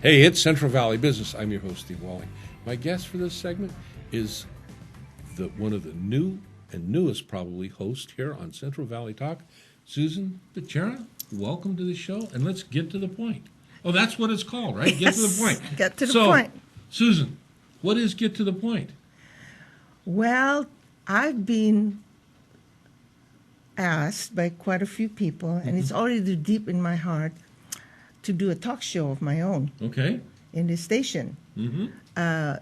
Hey, it's Central Valley Business. I'm your host, Steve Walling. My guest for this segment is one of the newest probably hosts here on Central Valley Talk, Susan Bechara. Welcome to the show, and let's get to the point. Oh, that's what it's called, right? Yes, get to the point. Get to the point. Susan, what is get to the point? Well, I've been asked by quite a few people, and it's already deep in my heart, to do a talk show of my own. Okay. In this station. Mm-hmm.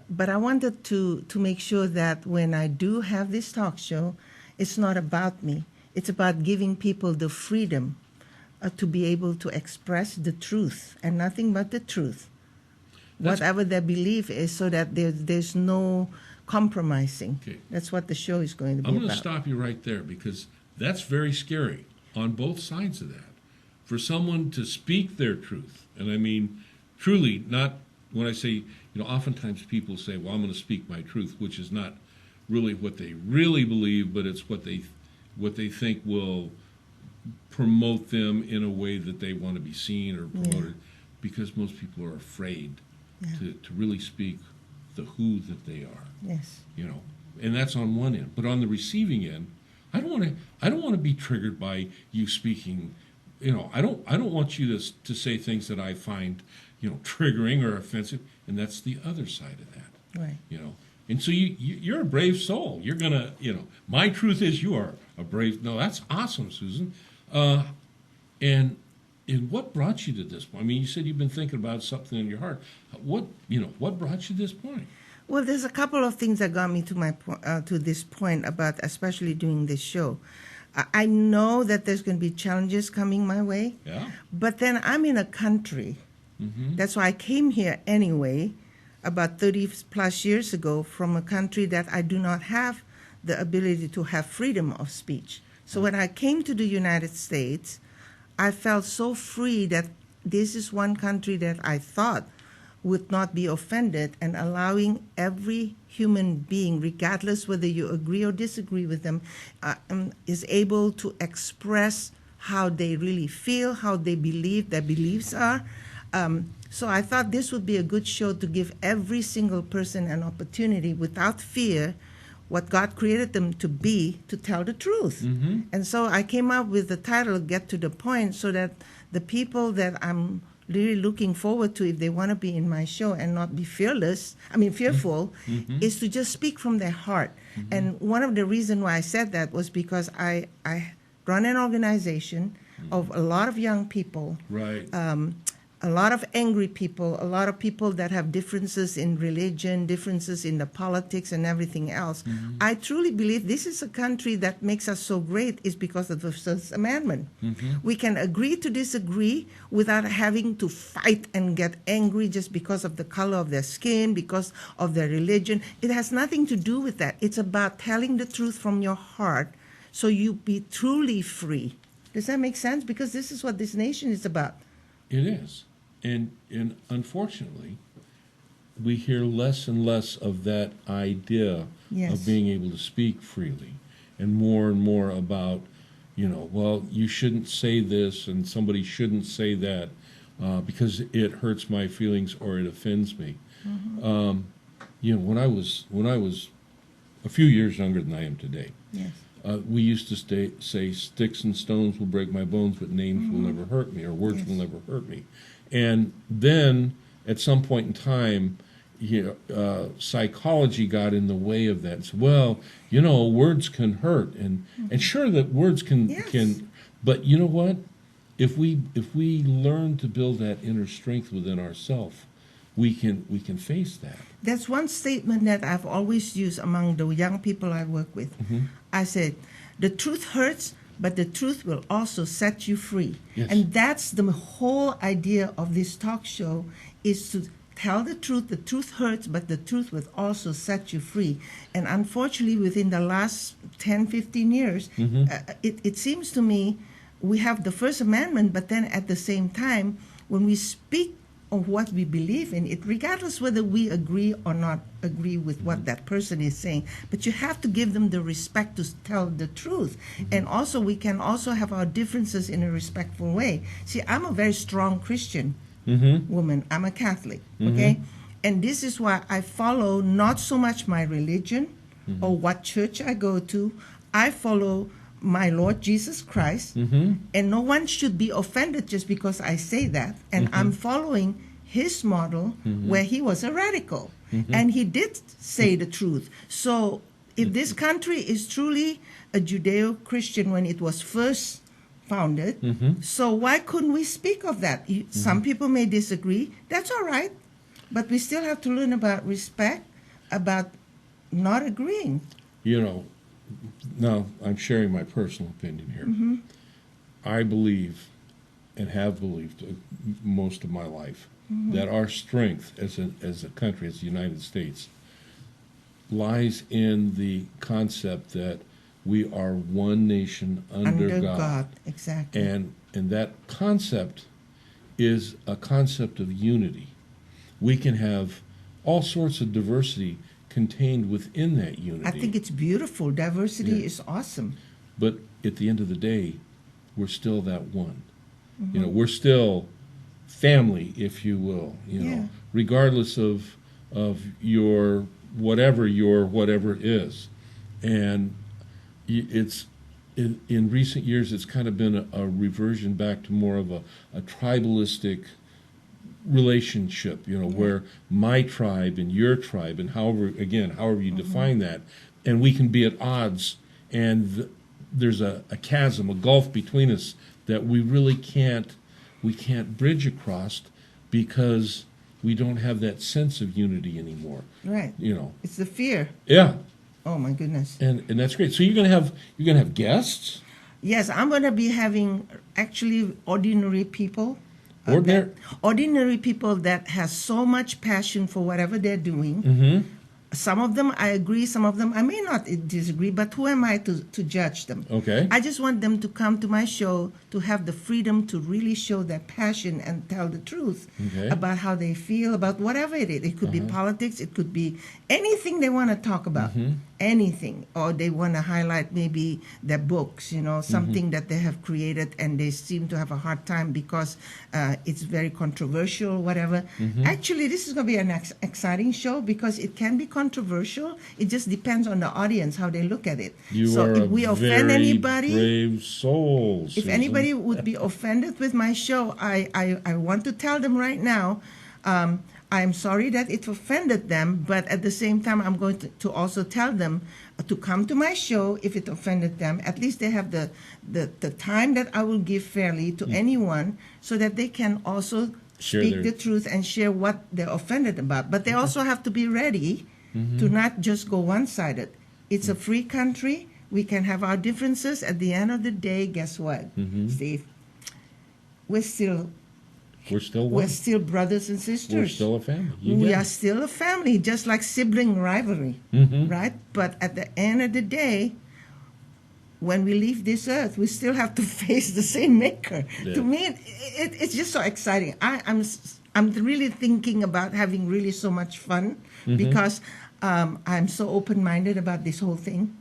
But I wanted to make sure that when I do have this talk show, it's not about me. It's about giving people the freedom to be able to express the truth and nothing but the truth, whatever their belief is, so that there's no compromising. Okay. That's what the show is going to be about. I'm going to stop you right there because that's very scary on both sides of that. For someone to speak their truth, and I mean truly, not when I say, oftentimes people say, well, I'm going to speak my truth, which is not really what they really believe, but it's what they think will promote them in a way that they want to be seen or promoted, because most people are afraid to really speak the who that they are. Yes. And that's on one end. But on the receiving end, I don't want to be triggered by you speaking. I don't want you to say things that I find, triggering or offensive, and that's the other side of that. Right. And so you're a brave soul. You're gonna, my truth is you are a brave. No, that's awesome, Susan. And what brought you to this point? I mean, you said you've been thinking about something in your heart. What brought you to this point? Well, there's a couple of things that got me to this point about, especially doing this show. I know that there's going to be challenges coming my way, but then I'm in a country. Mm-hmm. That's why I came here anyway, about 30 plus years ago, from a country that I do not have the ability to have freedom of speech. So when I came to the United States, I felt so free that this is one country that I thought would not be offended, and allowing every human being, regardless whether you agree or disagree with them, is able to express how they really feel, how they believe, their beliefs are. So I thought this would be a good show to give every single person an opportunity, without fear, what God created them to be, to tell the truth. Mm-hmm. And so I came up with the title, Get to the Point, so that the people that I'm really looking forward to, if they want to be in my show and not be fearful, is to just speak from their heart. Mm-hmm. And one of the reasons why I said that was because I run an organization of a lot of young people, right? A lot of angry people, a lot of people that have differences in religion, differences in the politics and everything else. Mm-hmm. I truly believe this is a country that makes us so great is because of the First Amendment. Mm-hmm. We can agree to disagree without having to fight and get angry just because of the color of their skin, because of their religion. It has nothing to do with that. It's about telling the truth from your heart so you be truly free. Does that make sense? Because this is what this nation is about. It is. And unfortunately, we hear less and less of that idea of being able to speak freely, and more about, well, you shouldn't say this and somebody shouldn't say that because it hurts my feelings or it offends me. Mm-hmm. When I was a few years younger than I am today, we used to say sticks and stones will break my bones, but names will never hurt me, or words will never hurt me. And then, at some point in time, psychology got in the way of that. So, well, words can hurt, and sure that words can, but you know what? If we learn to build that inner strength within ourselves, we can face that. That's one statement that I've always used among the young people I work with. Mm-hmm. I said, the truth hurts, but the truth will also set you free. Yes. And that's the whole idea of this talk show, is to tell the truth hurts, but the truth will also set you free. And unfortunately, within the last 10, 15 years, it seems to me we have the First Amendment, but then at the same time, when we speak of what we believe in, it regardless whether we agree or not agree with what that person is saying, but you have to give them the respect to tell the truth. And also we can also have our differences in a respectful way. See, I'm a very strong Christian. woman. I'm a Catholic, okay? And this is why I follow not so much my religion or what church I go to. I follow my Lord Jesus Christ, and no one should be offended just because I say that. And I'm following his model where he was a radical, and he did say the truth. So if this country is truly a Judeo-Christian when it was first founded, so why couldn't we speak of that? Some people may disagree. That's all right. But we still have to learn about respect, about not agreeing. You know, now I'm sharing my personal opinion here. I believe and have believed most of my life that our strength as a country, as the United States, lies in the concept that we are one nation under God. Exactly. And that concept is a concept of unity. We can have all sorts of diversity contained within that unity. I think it's beautiful. Diversity is awesome. But at the end of the day, we're still that one. You know, we're still family, if you will. You know, regardless of your whatever is, and it's in recent years it's kind of been a reversion back to more of a tribalistic relationship, you know, where my tribe and your tribe, and however you define that, and we can be at odds, and there's a chasm, a gulf between us that we really can't bridge across because we don't have that sense of unity anymore. Right. You know, it's the fear. Yeah. Oh my goodness. And that's great. So you're gonna have guests? Yes, I'm gonna be having actually ordinary people. Ordinary people that has so much passion for whatever they're doing. Some of them I agree, some of them I may not disagree, but who am I to judge them? Okay. I just want them to come to my show to have the freedom to really show their passion and tell the truth about how they feel, about whatever it is. It could be politics, it could be anything they want to talk about, anything. Or they want to highlight maybe their books, you know, something that they have created and they seem to have a hard time because it's very controversial, whatever. Actually, this is going to be an exciting show because it can be controversial. It just depends on the audience, how they look at it. So if we offend anybody, brave soul, if anybody would be offended with my show, I want to tell them right now, I'm sorry that it offended them, but at the same time, I'm going to also tell them to come to my show if it offended them. At least they have the time that I will give fairly to anyone so that they can also speak the truth and share what they're offended about. But they also have to be ready to not just go one-sided. It's a free country. We can have our differences. At the end of the day, guess what, Steve? We're still one. We're still brothers and sisters. We're still a family. We are still a family, just like sibling rivalry, right? But at the end of the day, when we leave this earth, we still have to face the same maker. Yeah. To me, it's just so exciting. I'm really thinking about having really so much fun because I'm so open-minded about this whole thing.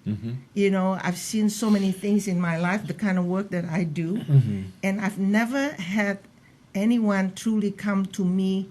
You know, I've seen so many things in my life, the kind of work that I do, and I've never had anyone truly come to me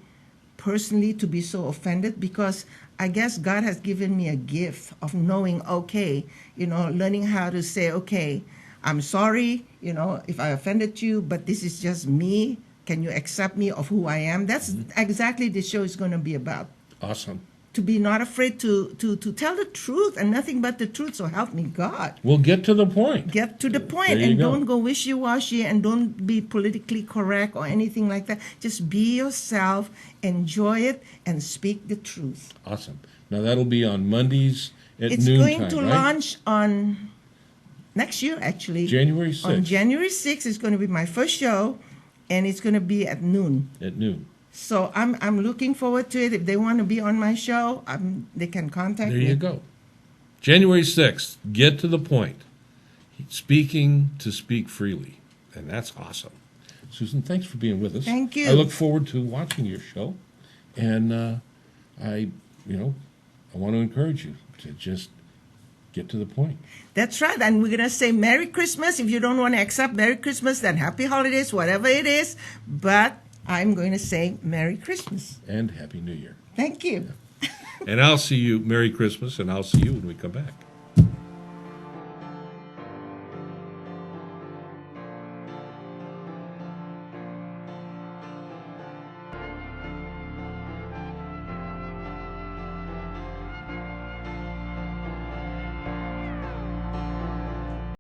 personally to be so offended because I guess God has given me a gift of knowing, okay, you know, learning how to say, okay, I'm sorry, you know, if I offended you, but this is just me. Can you accept me of who I am? That's exactly the show is going to be about. Awesome. To be not afraid to tell the truth and nothing but the truth, so help me God. Well, get to the point. Get to the point and don't go wishy-washy and don't be politically correct or anything like that. Just be yourself, enjoy it, and speak the truth. Awesome. Now, that'll be on Mondays at noontime, It's going to launch on next year, actually. January 6th. On January 6th, it's going to be my first show, and it's going to be at noon. At noon. So I'm looking forward to it. If they want to be on my show, they can contact me. There you go. January 6th, get to the point. Speaking to speak freely. And that's awesome. Susan, thanks for being with us. Thank you. I look forward to watching your show. And I want to encourage you to just get to the point. That's right. And we're going to say Merry Christmas. If you don't want to accept Merry Christmas, then Happy Holidays, whatever it is. But I'm going to say Merry Christmas. And Happy New Year. Thank you. And I'll see you, Merry Christmas, and I'll see you when we come back.